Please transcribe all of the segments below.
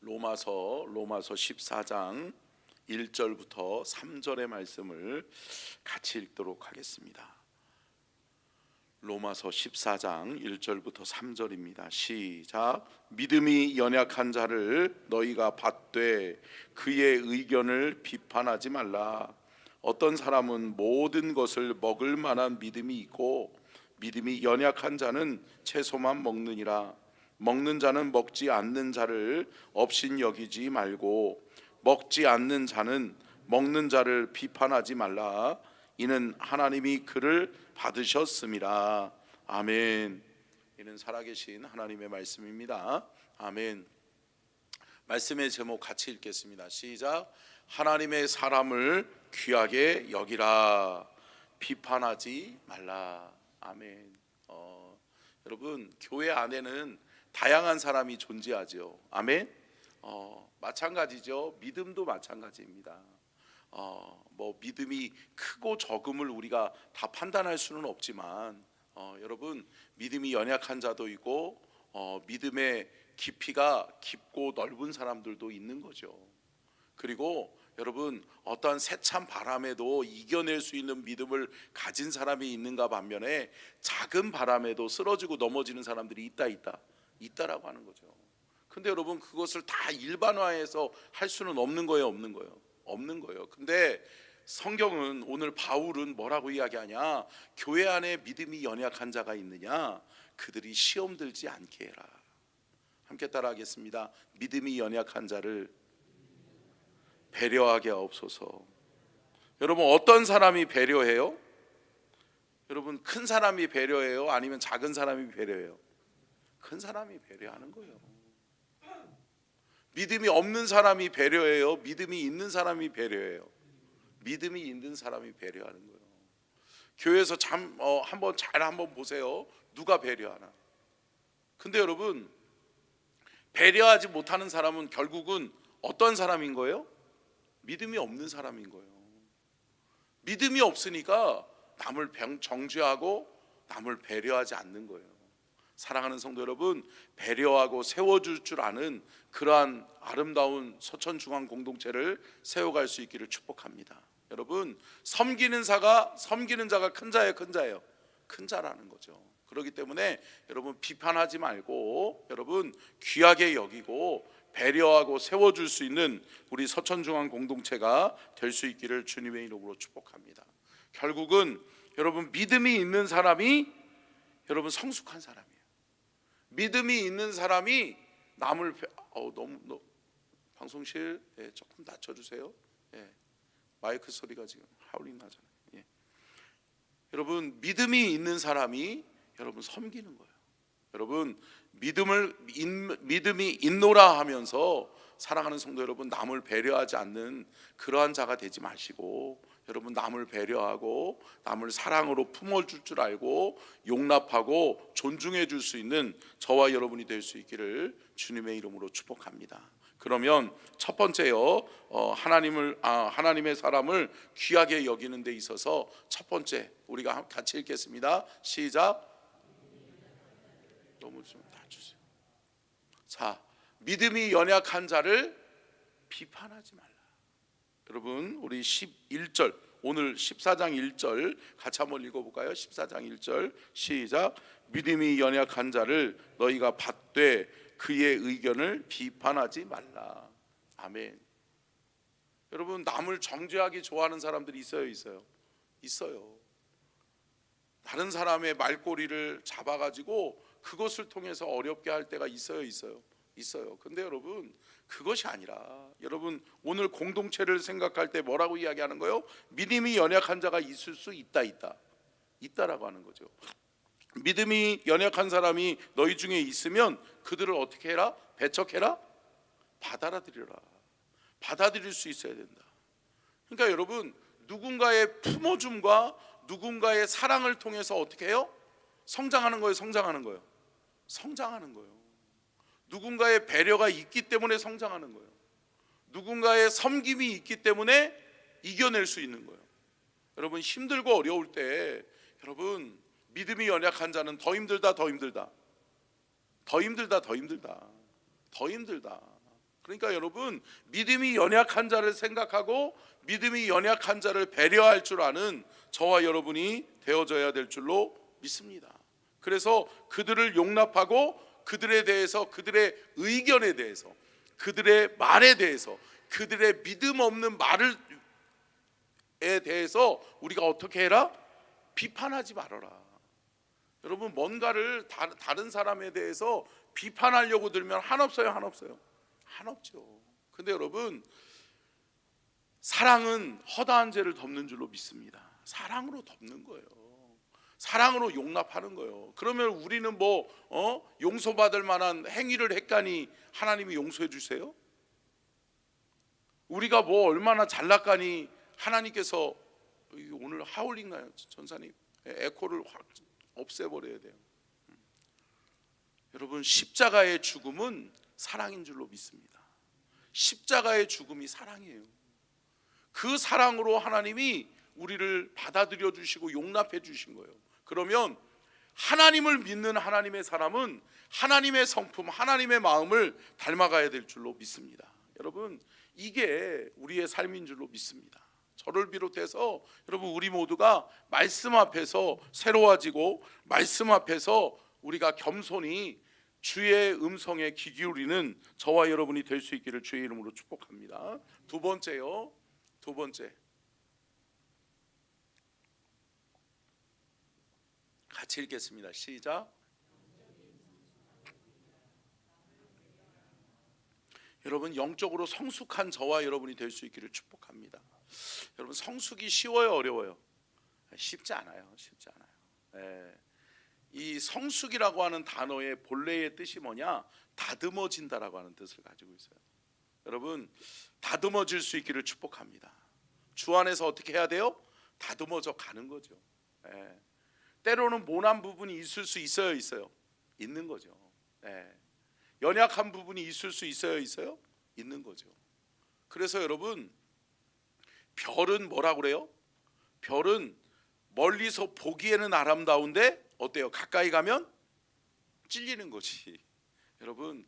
로마서 14장 1절부터 3절의 말씀을 같이 읽도록 하겠습니다. 로마서 14장 1절부터 3절입니다. 시작. 믿음이 연약한 자를 너희가 받되 그의 의견을 비판하지 말라. 어떤 사람은 모든 것을 먹을 만한 믿음이 있고 믿음이 연약한 자는 채소만 먹느니라. 먹는 자는 먹지 않는 자를 업신 여기지 말고 먹지 않는 자는 먹는 자를 비판하지 말라. 이는 하나님이 그를 받으셨음이라. 아멘. 이는 살아계신 하나님의 말씀입니다. 아멘. 말씀의 제목 같이 읽겠습니다. 시작. 하나님의 사람을 귀하게 여기라. 비판하지 말라. 아멘. 여러분, 교회 안에는 다양한 사람이 존재하죠. 아멘. 마찬가지죠. 믿음도 마찬가지입니다. 믿음이 크고 적음을 우리가 다 판단할 수는 없지만 여러분, 믿음이 연약한 자도 있고 믿음의 깊이가 깊고 넓은 사람들도 있는 거죠. 그리고 여러분, 어떠한 세찬 바람에도 이겨낼 수 있는 믿음을 가진 사람이 있는가 반면에 작은 바람에도 쓰러지고 넘어지는 사람들이 있다라고 하는 거죠. 근데 여러분, 그것을 다 일반화해서 할 수는 없는 거예요, 없는 거예요. 근데 성경은, 오늘 바울은 뭐라고 이야기하냐? 교회 안에 믿음이 연약한 자가 있느냐? 그들이 시험 들지 않게 해라. 함께 따라하겠습니다. 믿음이 연약한 자를 배려하게 하옵소서. 여러분, 어떤 사람이 배려해요? 여러분, 큰 사람이 배려해요? 아니면 작은 사람이 배려해요? 큰 사람이 배려하는 거예요. 믿음이 없는 사람이 배려해요? 믿음이 있는 사람이 배려해요? 믿음이 있는 사람이 배려하는 거예요. 교회에서 한번 보세요. 누가 배려하나? 근데 여러분, 배려하지 못하는 사람은 결국은 어떤 사람인 거예요? 믿음이 없는 사람인 거예요. 믿음이 없으니까 남을 정죄하고 남을 배려하지 않는 거예요. 사랑하는 성도 여러분, 배려하고 세워줄 줄 아는 그러한 아름다운 서천중앙 공동체를 세워갈 수 있기를 축복합니다. 여러분, 섬기는 자가 큰 자예요? 큰 자라는 거죠. 그렇기 때문에 여러분, 비판하지 말고 여러분, 귀하게 여기고 배려하고 세워줄 수 있는 우리 서천중앙 공동체가 될 수 있기를 주님의 이름으로 축복합니다. 결국은 여러분, 믿음이 있는 사람이 여러분 성숙한 사람이에요. 믿음이 있는 사람이 남을 너무 방송실 조금 낮춰주세요. 마이크 소리가 지금 하울링 나잖아요. 여러분, 믿음이 있는 사람이 여러분 섬기는 거예요. 여러분, 믿음이 있노라 하면서 사랑하는 성도 여러분, 남을 배려하지 않는 그러한 자가 되지 마시고 여러분, 남을 배려하고 남을 사랑으로 품어줄 줄 알고 용납하고 존중해 줄 수 있는 저와 여러분이 될 수 있기를 주님의 이름으로 축복합니다. 그러면 첫 번째요, 하나님의 사람을 귀하게 여기는 데 있어서 첫 번째, 우리가 같이 읽겠습니다. 시작. 너무 좀 낮추세요. 자, 믿음이 연약한 자를 비판하지 말라. 여러분, 우리 11절, 오늘 14장 1절 같이 한번 읽어볼까요? 14장 1절 시작. 믿음이 연약한 자를 너희가 받되 그의 의견을 비판하지 말라. 아멘. 여러분, 남을 정죄하기 좋아하는 사람들이 있어요. 다른 사람의 말꼬리를 잡아가지고 그것을 통해서 어렵게 할 때가 있어요. 근데 여러분, 그것이 아니라 여러분, 오늘 공동체를 생각할 때 뭐라고 이야기하는 거예요? 믿음이 연약한 자가 있을 수 있다라고 하는 거죠. 믿음이 연약한 사람이 너희 중에 있으면 그들을 어떻게 해라? 배척해라? 받아들일 수 있어야 된다. 그러니까 여러분, 누군가의 품어줌과 누군가의 사랑을 통해서 어떻게 해요? 성장하는 거예요. 누군가의 배려가 있기 때문에 성장하는 거예요. 누군가의 섬김이 있기 때문에 이겨낼 수 있는 거예요. 여러분, 힘들고 어려울 때 여러분, 믿음이 연약한 자는 더 힘들다. 그러니까 여러분, 믿음이 연약한 자를 생각하고 믿음이 연약한 자를 배려할 줄 아는 저와 여러분이 되어져야 될 줄로 믿습니다. 그래서 그들을 용납하고 그들에 대해서, 그들의 의견에 대해서, 그들의 말에 대해서, 그들의 믿음 없는 말에 대해서 우리가 어떻게 해라? 비판하지 말아라. 여러분, 뭔가를 다른 사람에 대해서 비판하려고 들면 한없어요, 한없어요? 한없죠. 근데 여러분, 사랑은 허다한 죄를 덮는 줄로 믿습니다. 사랑으로 덮는 거예요. 사랑으로 용납하는 거예요. 그러면 우리는 용서받을 만한 행위를 했가니 하나님이 용서해 주세요? 우리가 얼마나 잘났가니 하나님께서, 오늘 하울인가요? 전사님, 에코를 확 없애버려야 돼요. 여러분, 십자가의 죽음은 사랑인 줄로 믿습니다. 십자가의 죽음이 사랑이에요. 그 사랑으로 하나님이 우리를 받아들여 주시고 용납해 주신 거예요. 그러면 하나님을 믿는 하나님의 사람은 하나님의 성품, 하나님의 마음을 닮아가야 될 줄로 믿습니다. 여러분, 이게 우리의 삶인 줄로 믿습니다. 저를 비롯해서 여러분, 우리 모두가 말씀 앞에서 새로워지고 말씀 앞에서 우리가 겸손히 주의 음성에 귀 기울이는 저와 여러분이 될 수 있기를 주의 이름으로 축복합니다. 두 번째요. 두 번째, 같이 읽겠습니다. 시작. 여러분, 영적으로 성숙한 저와 여러분이 될 수 있기를 축복합니다. 여러분, 성숙이 쉬워요, 어려워요? 쉽지 않아요. 쉽지 않아요. 이 성숙이라고 하는 단어의 본래의 뜻이 뭐냐? 다듬어진다라고 하는 뜻을 가지고 있어요. 여러분, 다듬어질 수 있기를 축복합니다. 주 안에서 어떻게 해야 돼요? 다듬어져 가는 거죠. 때로는 모난 부분이 있을 수 있어요, 있어요? 있는 거죠. 연약한 부분이 있을 수 있어요, 있어요? 있는 거죠. 그래서 여러분, 별은 뭐라고 그래요? 별은 멀리서 보기에는 아름다운데 어때요? 가까이 가면 찔리는 거지. 여러분,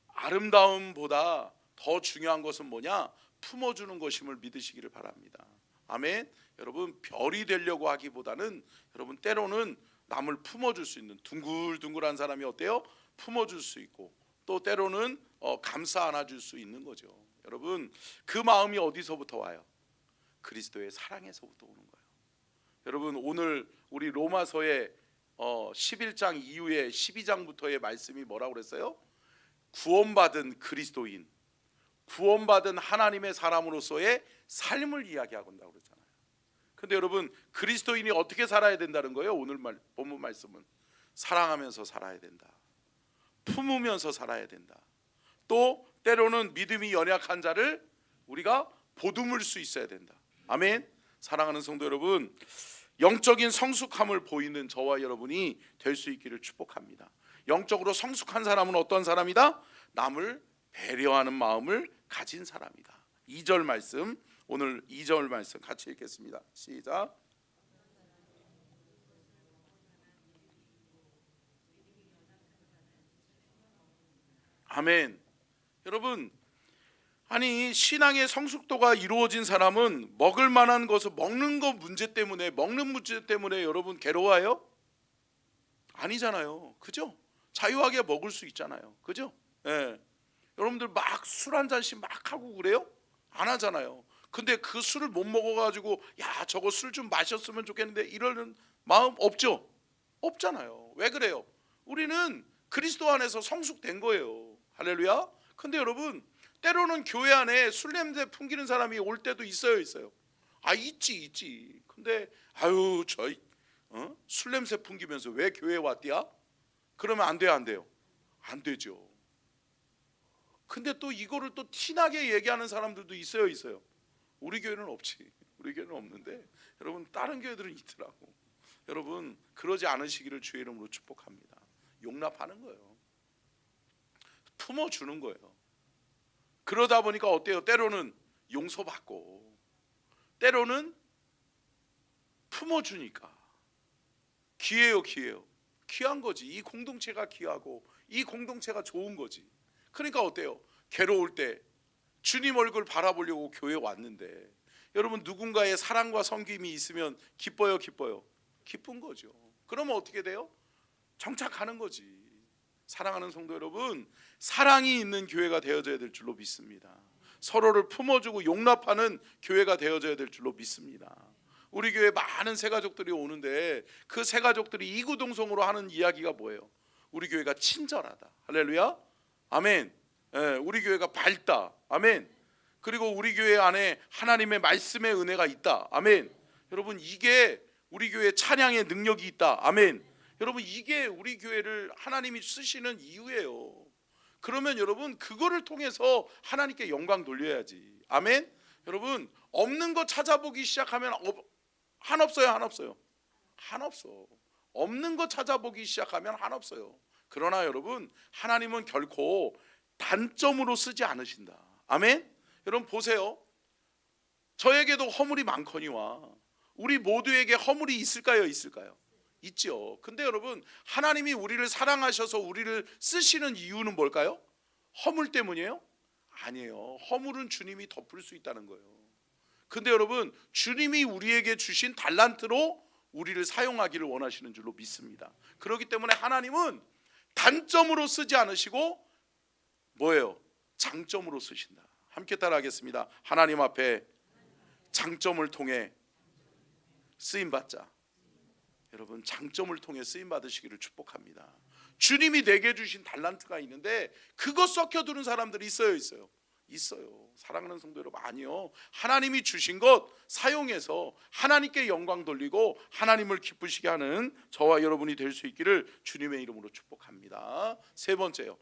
아름다움보다 더 중요한 것은 뭐냐? 품어주는 것임을 믿으시기를 바랍니다. 아멘. 여러분, 별이 되려고 하기보다는 여러분, 때로는 남을 품어줄 수 있는, 둥글둥글한 사람이 어때요? 품어줄 수 있고, 또 때로는 감싸 안아줄 수 있는 거죠. 여러분, 그 마음이 어디서부터 와요? 그리스도의 사랑에서부터 오는 거예요. 여러분, 오늘 우리 로마서의 11장 이후에 12장부터의 말씀이 뭐라고 그랬어요? 구원받은 그리스도인, 구원받은 하나님의 사람으로서의 삶을 이야기하고 있다고 그랬잖아요. 근데 여러분, 그리스도인이 어떻게 살아야 된다는 거예요? 오늘 본문 말씀은 사랑하면서 살아야 된다, 품으면서 살아야 된다, 또 때로는 믿음이 연약한 자를 우리가 보듬을 수 있어야 된다. 아멘. 사랑하는 성도 여러분, 영적인 성숙함을 보이는 저와 여러분이 될 수 있기를 축복합니다. 영적으로 성숙한 사람은 어떤 사람이다? 남을 배려하는 마음을 가진 사람이다. 2절 말씀, 오늘 2절 말씀 같이 읽겠습니다. 시작. 아멘. 여러분, 아니, 신앙의 성숙도가 이루어진 사람은 먹을 만한 것을 먹는 것 문제 때문에, 먹는 문제 때문에 여러분 괴로워요? 아니잖아요. 그죠? 자유하게 먹을 수 있잖아요. 그죠? 여러분들 막 술 한 잔씩 막 하고 그래요? 안 하잖아요. 근데 그 술을 못 먹어가지고 야, 저거 술 좀 마셨으면 좋겠는데 이러는 마음 없죠? 없잖아요. 왜 그래요? 우리는 그리스도 안에서 성숙된 거예요. 할렐루야. 근데 여러분, 때로는 교회 안에 술 냄새 풍기는 사람이 올 때도 있어요, 있어요? 있지. 근데 술 냄새 풍기면서 왜 교회에 왔디야? 그러면 안 돼요, 안 돼요? 안 되죠. 근데 또 이거를 또 티나게 얘기하는 사람들도 있어요, 있어요? 우리 교회는 없지. 우리 교회는 없는데 여러분, 다른 교회들은 있더라고. 여러분, 그러지 않으시기를 주의 이름으로 축복합니다. 용납하는 거예요. 품어주는 거예요. 그러다 보니까 어때요? 때로는 용서받고, 때로는 품어주니까 귀해요. 귀한 거지. 이 공동체가 귀하고 이 공동체가 좋은 거지. 그러니까 어때요? 괴로울 때 주님 얼굴 바라보려고 교회 왔는데 여러분 누군가의 사랑과 섬김이 있으면 기뻐요, 기뻐요? 기쁜 거죠. 그러면 어떻게 돼요? 정착하는 거지. 사랑하는 성도 여러분, 사랑이 있는 교회가 되어져야 될 줄로 믿습니다. 서로를 품어주고 용납하는 교회가 되어져야 될 줄로 믿습니다. 우리 교회 많은 새가족들이 오는데 그 새가족들이 이구동성으로 하는 이야기가 뭐예요? 우리 교회가 친절하다. 할렐루야. 아멘. 우리 교회가 밝다. 아멘. 그리고 우리 교회 안에 하나님의 말씀의 은혜가 있다. 아멘. 여러분 이게 우리 교회 찬양의 능력이 있다. 아멘. 여러분 이게 우리 교회를 하나님이 쓰시는 이유예요. 그러면 여러분 그거를 통해서 하나님께 영광 돌려야지. 아멘. 여러분 없는 거 찾아보기 시작하면 한없어요, 한없어요? 한없어. 없는 거 찾아보기 시작하면 한없어요. 그러나 여러분 하나님은 결코 단점으로 쓰지 않으신다. 아멘. 여러분 보세요. 저에게도 허물이 많거니와 우리 모두에게 허물이 있을까요? 있을까요? 있죠. 근데 여러분 하나님이 우리를 사랑하셔서 우리를 쓰시는 이유는 뭘까요? 허물 때문이에요? 아니에요. 허물은 주님이 덮을 수 있다는 거예요. 근데 여러분 주님이 우리에게 주신 달란트로 우리를 사용하기를 원하시는 줄로 믿습니다. 그렇기 때문에 하나님은 단점으로 쓰지 않으시고 뭐예요? 장점으로 쓰신다. 함께 따라하겠습니다. 하나님 앞에 장점을 통해 쓰임받자. 여러분 장점을 통해 쓰임받으시기를 축복합니다. 주님이 내게 주신 달란트가 있는데 그거 썩혀두는 사람들이 있어요? 있어요. 사랑하는 성도 여러분, 아니요. 하나님이 주신 것 사용해서 하나님께 영광 돌리고 하나님을 기쁘시게 하는 저와 여러분이 될 수 있기를 주님의 이름으로 축복합니다. 세 번째요.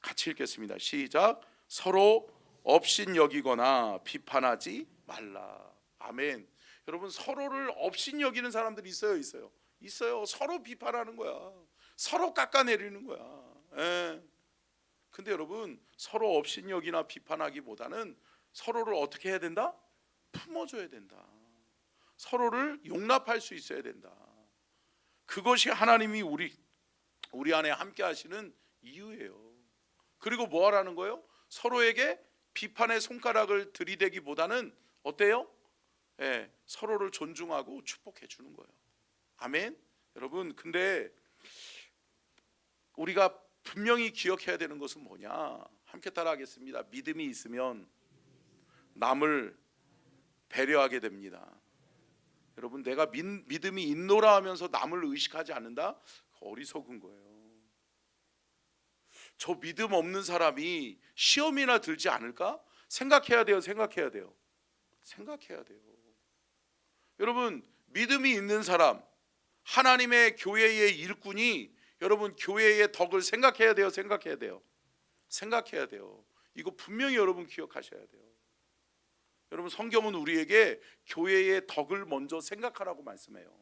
같이 읽겠습니다. 시작. 서로 업신여기거나 비판하지 말라. 아멘. 여러분 서로를 업신여기는 사람들이 있어요? 서로 비판하는 거야. 서로 깎아내리는 거야. 근데 여러분 서로 업신여기나 비판하기보다는 서로를 어떻게 해야 된다? 품어줘야 된다. 서로를 용납할 수 있어야 된다. 그것이 하나님이 우리 안에 함께 하시는 이유예요. 그리고 뭐 하라는 거예요? 서로에게 비판의 손가락을 들이대기보다는 어때요? 서로를 존중하고 축복해 주는 거예요. 아멘. 여러분 근데 우리가 분명히 기억해야 되는 것은 뭐냐? 함께 따라하겠습니다. 믿음이 있으면 남을 배려하게 됩니다. 여러분 내가 믿음이 있노라 하면서 남을 의식하지 않는다? 어리석은 거예요. 저 믿음 없는 사람이 시험이나 들지 않을까? 생각해야 돼요. 여러분 믿음이 있는 사람, 하나님의 교회의 일꾼이 여러분 교회의 덕을 생각해야 돼요. 이거 분명히 여러분 기억하셔야 돼요. 여러분 성경은 우리에게 교회의 덕을 먼저 생각하라고 말씀해요.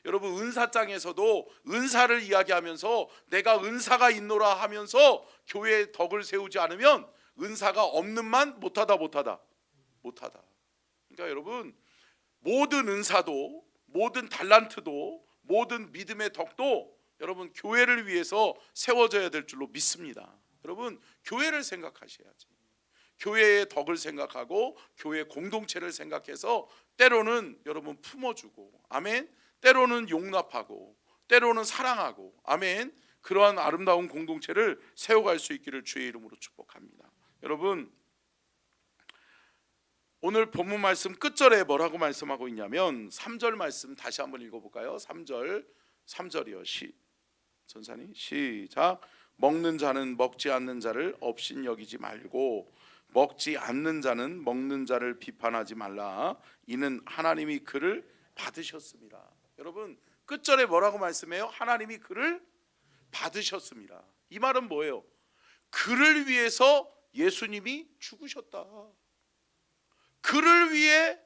여러분 은사장에서도 은사를 이야기하면서 내가 은사가 있노라 하면서 교회의 덕을 세우지 않으면 은사가 없는만 못하다. 그러니까 여러분 모든 은사도, 모든 달란트도, 모든 믿음의 덕도 여러분 교회를 위해서 세워져야 될 줄로 믿습니다. 여러분 교회를 생각하셔야지. 교회의 덕을 생각하고 교회 공동체를 생각해서 때로는 여러분 품어주고, 아멘. 때로는 용납하고, 때로는 사랑하고, 아멘. 그러한 아름다운 공동체를 세워갈 수 있기를 주의 이름으로 축복합니다. 여러분 오늘 본문 말씀 끝절에 뭐라고 말씀하고 있냐면 3절 말씀 다시 한번 읽어볼까요? 3절이요. 전사님 시작. 먹는 자는 먹지 않는 자를 업신여기지 말고 먹지 않는 자는 먹는 자를 비판하지 말라. 이는 하나님이 그를 받으셨습니다. 여러분 끝절에 뭐라고 말씀해요? 하나님이 그를 받으셨습니다. 이 말은 뭐예요? 그를 위해서 예수님이 죽으셨다. 그를 위해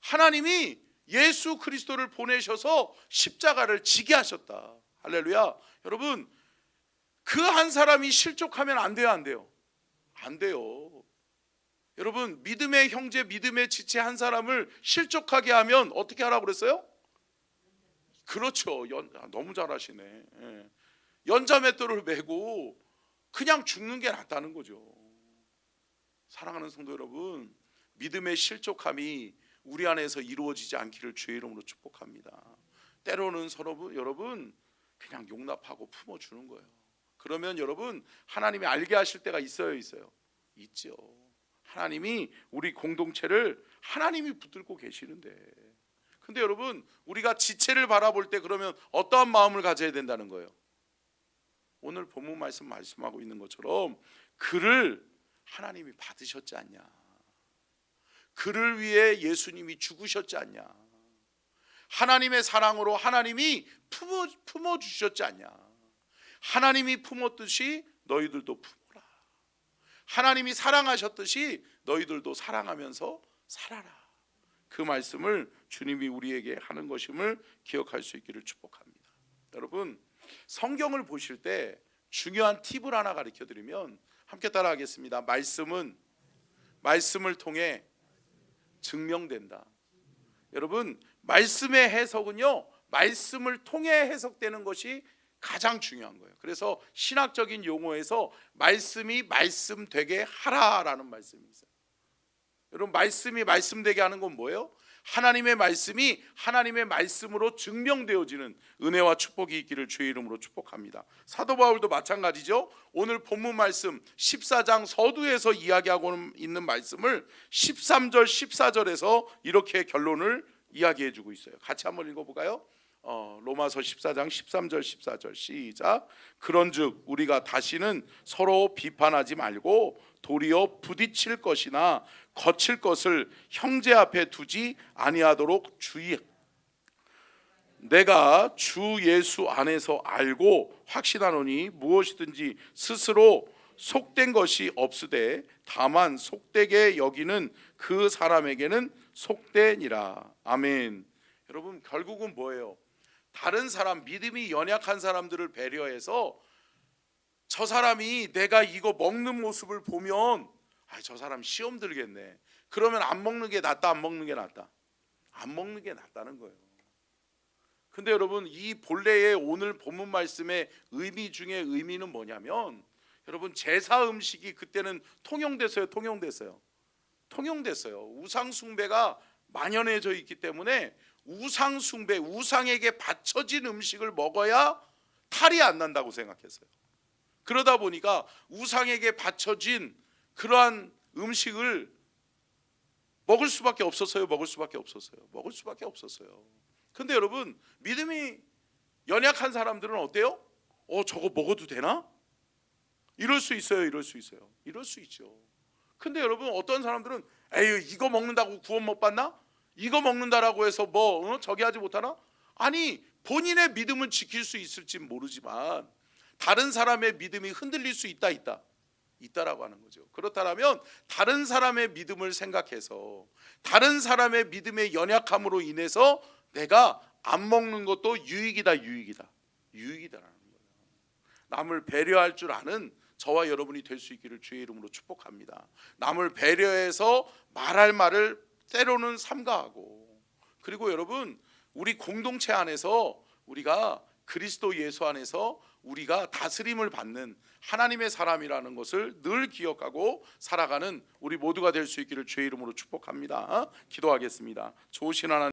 하나님이 예수 그리스도를 보내셔서 십자가를 지게 하셨다. 할렐루야. 여러분 그 한 사람이 실족하면 안 돼요? 안 돼요. 여러분 믿음의 형제, 믿음의 지체 한 사람을 실족하게 하면 어떻게 하라고 그랬어요? 그렇죠. 너무 잘하시네. 연자맷돌을 메고 그냥 죽는 게 낫다는 거죠. 사랑하는 성도 여러분, 믿음의 실족함이 우리 안에서 이루어지지 않기를 주의 이름으로 축복합니다. 때로는 서로 여러분 그냥 용납하고 품어주는 거예요. 그러면 여러분 하나님이 알게 하실 때가 있어요, 있죠. 하나님이 우리 공동체를 하나님이 붙들고 계시는데, 근데 여러분 우리가 지체를 바라볼 때 그러면 어떠한 마음을 가져야 된다는 거예요? 오늘 본문 말씀하고 있는 것처럼 그를 하나님이 받으셨지 않냐, 그를 위해 예수님이 죽으셨지 않냐, 하나님의 사랑으로 하나님이 품어주셨지 않냐, 하나님이 품었듯이 너희들도 품어라, 하나님이 사랑하셨듯이 너희들도 사랑하면서 살아라. 그 말씀을 주님이 우리에게 하는 것임을 기억할 수 있기를 축복합니다. 여러분 성경을 보실 때 중요한 팁을 하나 가르쳐 드리면 함께 따라하겠습니다. 말씀을 통해 증명된다. 여러분 말씀의 해석은요, 말씀을 통해 해석되는 것이 가장 중요한 거예요. 그래서 신학적인 용어에서 말씀이 말씀되게 하라라는 말씀이 있어요. 여러분 말씀이 말씀되게 하는 건 뭐예요? 하나님의 말씀이 하나님의 말씀으로 증명되어지는 은혜와 축복이 있기를 주의 이름으로 축복합니다. 사도 바울도 마찬가지죠. 오늘 본문 말씀 14장 서두에서 이야기하고 있는 말씀을 13절 14절에서 이렇게 결론을 이야기해 주고 있어요. 같이 한번 읽어볼까요? 로마서 14장 13절 14절 시작. 그런즉 우리가 다시는 서로 비판하지 말고 도리어 부딪힐 것이나 거칠 것을 형제 앞에 두지 아니하도록 주의. 내가 주 예수 안에서 알고 확신하노니 무엇이든지 스스로 속된 것이 없으되 다만 속되게 여기는 그 사람에게는 속되니라. 아멘. 여러분 결국은 뭐예요? 다른 사람, 믿음이 연약한 사람들을 배려해서 저 사람이 내가 이거 먹는 모습을 보면 저 사람 시험 들겠네, 그러면 안 먹는 게 낫다, 안 먹는 게 낫다? 안 먹는 게 낫다는 거예요. 근데 여러분 이 본래의 오늘 본문 말씀의 의미 중에 의미는 뭐냐면, 여러분 제사 음식이 그때는 통용됐어요. 우상 숭배가 만연해져 있기 때문에 우상 숭배, 우상에게 바쳐진 음식을 먹어야 탈이 안 난다고 생각했어요. 그러다 보니까 우상에게 바쳐진 그러한 음식을 먹을 수밖에 없었어요. 근데 여러분 믿음이 연약한 사람들은 어때요? 저거 먹어도 되나? 이럴 수 있어요. 이럴 수 있죠. 근데 여러분 어떤 사람들은 에휴 이거 먹는다고 구원 못 받나? 이거 먹는다라고 해서 저기 하지 못하나? 아니 본인의 믿음은 지킬 수 있을지 모르지만 다른 사람의 믿음이 흔들릴 수 있다라고 하는 거죠. 그렇다면 다른 사람의 믿음을 생각해서 다른 사람의 믿음의 연약함으로 인해서 내가 안 먹는 것도 유익이다라는 거예요. 남을 배려할 줄 아는 저와 여러분이 될 수 있기를 주의 이름으로 축복합니다. 남을 배려해서 말할 말을 때로는 삼가하고, 그리고 여러분 우리 공동체 안에서 우리가 그리스도 예수 안에서 우리가 다스림을 받는 하나님의 사람이라는 것을 늘 기억하고 살아가는 우리 모두가 될 수 있기를 주의 이름으로 축복합니다. 기도하겠습니다. 좋으신 하나님,